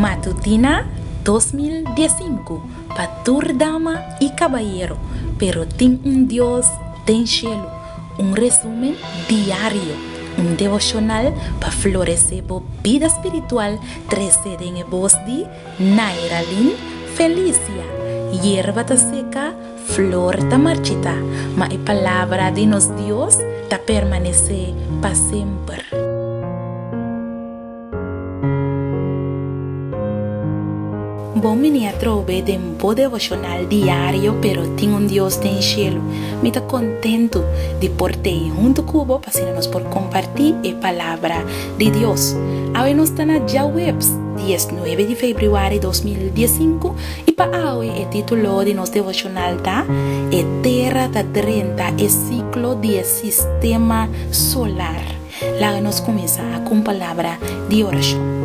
Matutina 2015, Patur Dama y Caballero, pero tin un Dios den cielo. Un resumen diario, un devocional para florecer vida espiritual. 13 en el voz de Nairalin Felicia. Hierba ta seca, flor ta marchita, ma a palavra de nos Dios ta permanece para sempre. Bom me trove de un devocional diario, pero tengo un Dios en cielo. Me está contento de portar junto con vos para nos por compartir la palabra de Dios. Ahora nos están ya webs 19 de febrero de 2015 y para hoy el título de nuestro devocional está Terra da 30, el ciclo del sistema solar. La nos comienza con palabra de oración.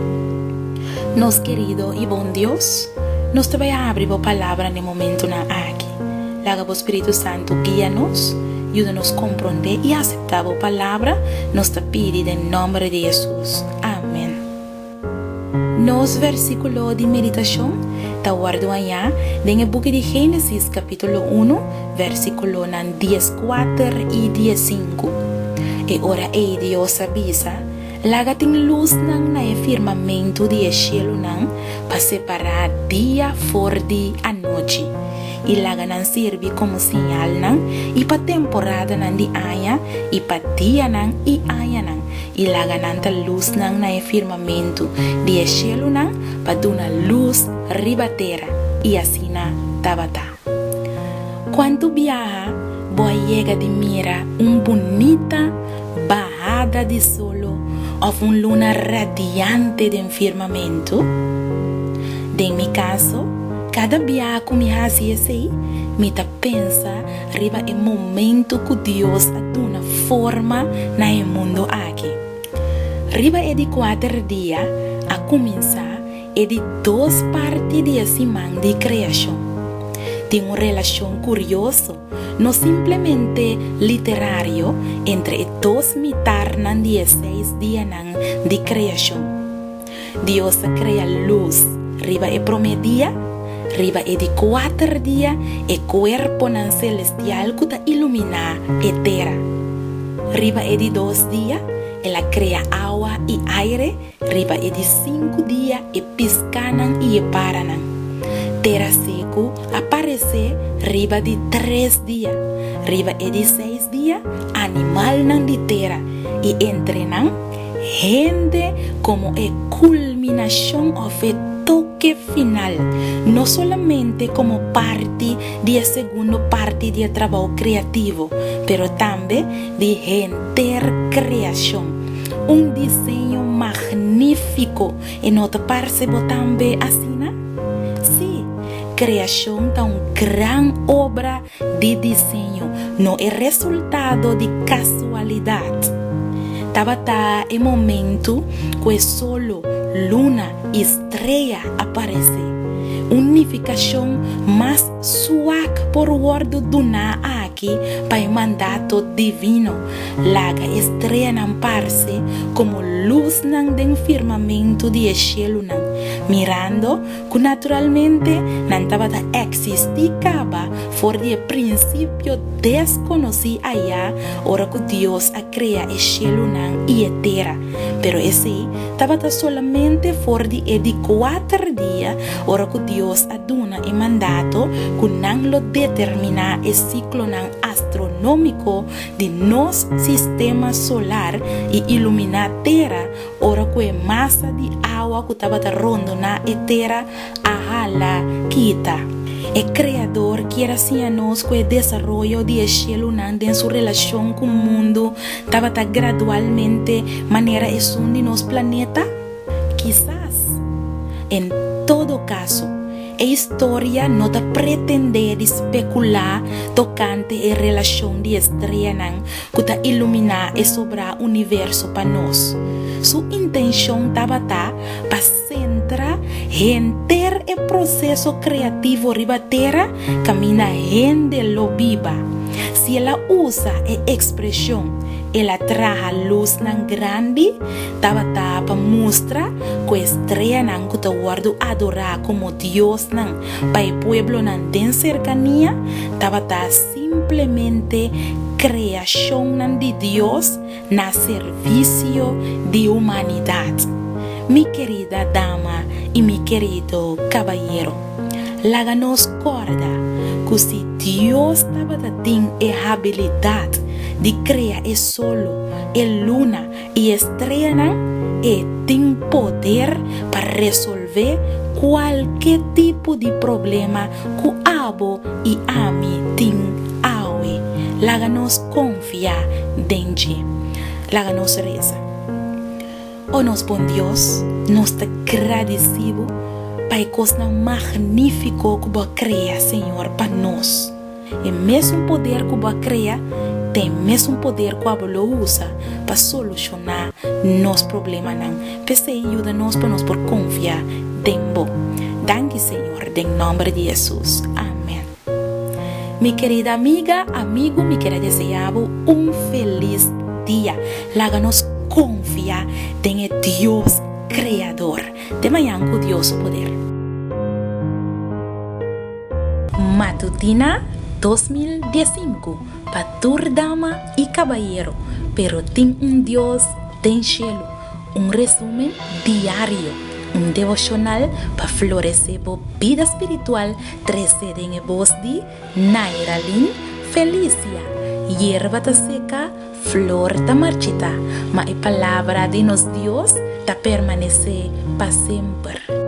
Nos querido y buen Dios, nos te voy a abrir la palabra en el momento aquí. Laga el Espíritu Santo guíanos, ayúdanos a comprender y aceptar la palabra. Nos te pide en nombre de Jesús. Amén. Nos versículo de meditación te guardo allá en el libro de Génesis capítulo 1, versículo 14 y 15. Y ahora Dios avisa. Laga ting luz nang na firmamento de cielo nang para separar dia de a noche. Y laga nang sirve como señal nang y pa temporada nang di aya y pa dia nang y aya nang. Y laga nang ta luz nang na firmamento de cielo nang pa duna luz ribatera y así na tabata. Cuando viaja, voy a llegar de mira bonita bajada de sol o una luna radiante de firmamento. En mi caso, cada viaje que me hace así, me pensa arriba el momento que Dios da una forma en el mundo aquí. Arriba es de 4 días a comenzar es de 2 partes de semana de creación. Tiene una relación curiosa, no simplemente literario, entre 2 mitades de 6 días de creación. Dios crea luz, arriba el primer día, arriba es de 4 días, el cuerpo celestial que ilumina la tierra. Arriba es de 2 días, Él crea agua y aire, arriba es de 5 días, y piscanan y paranan. Terra seco aparece arriba de 3 días, arriba es de 6 días, animal nan de terra y entrenan gente como el culminación o el toque final, no solamente como parte de segunda parte del trabajo creativo, pero también de intercreación. Un diseño magnífico en otra parte también así, ¿no? Sí, creación da una gran obra de diseño, no es resultado de casualidad. Tabata el momento que solo luna y estrella aparece. Unificación más suave por guardo duna aquí para el mandato divino. La estrella nan parse como luz nan den firmamento de cielo nan. Mirando que naturalmente nan tabata existicaba por el principio desconocí allá, ahora que Dios ha creado el cielo nan y la tierra. Pero ese tabata solamente por de 4 días, ahora que Dios ha dado el mandato que nan lo determina el ciclo nan astronómico de nos sistema solar y ilumina tierra, ahora que masa de agua que tabata rondo na tierra a la quita. El creador quiere hacernos que el desarrollo de cielo en su relación con el mundo tabata gradualmente manera es un de los planetas. Quizás, en todo caso, la historia no te pretende especular tocante a relación de estrella que te ilumina y sobra universo para nos. Su intención estaba para centrar enter el proceso creativo ribatera camina gente lo viva. Si ella usa la expresión ela traja luz nan grande, tava para mostrar que estrella nan que te guardo adorar como Dios nan, para el pueblo nan den cercanía, tava simplemente creación nan de Dios na servicio de humanidad. Mi querida dama y mi querido caballero, láganos corda que si Dios estaba dando la habilidad de crear el sol, el luna y estrella, y tiene poder para resolver cualquier tipo de problema que abo y a mí tienen hoy. Láganos confiar en Él. Láganos reza. Oh, nos buen Dios, nos te agradecido para el cosa magnífico que vos crea, Señor, para nos. El mismo poder que vos crea, tem mesmo poder que vos lo usa para solucionar nos problemas. Pese ayuda-nos para nos por confiar en vos. Danke, Señor, en nombre de Jesús. Amén. Mi querida amiga, amigo, me quiero desear un feliz día. Láganos confiar en el Dios creador. De mañana con Dios poder. Matutina 2015 para tu dama y caballero, pero tiene un Dios en cielo. Un resumen diario, un devocional para florecer tu vida espiritual. 13 en voz de Nairalyn Felicia. Hierba ta seca, flor ta marchita, mas la palabra de nos Dios ta permanece para siempre.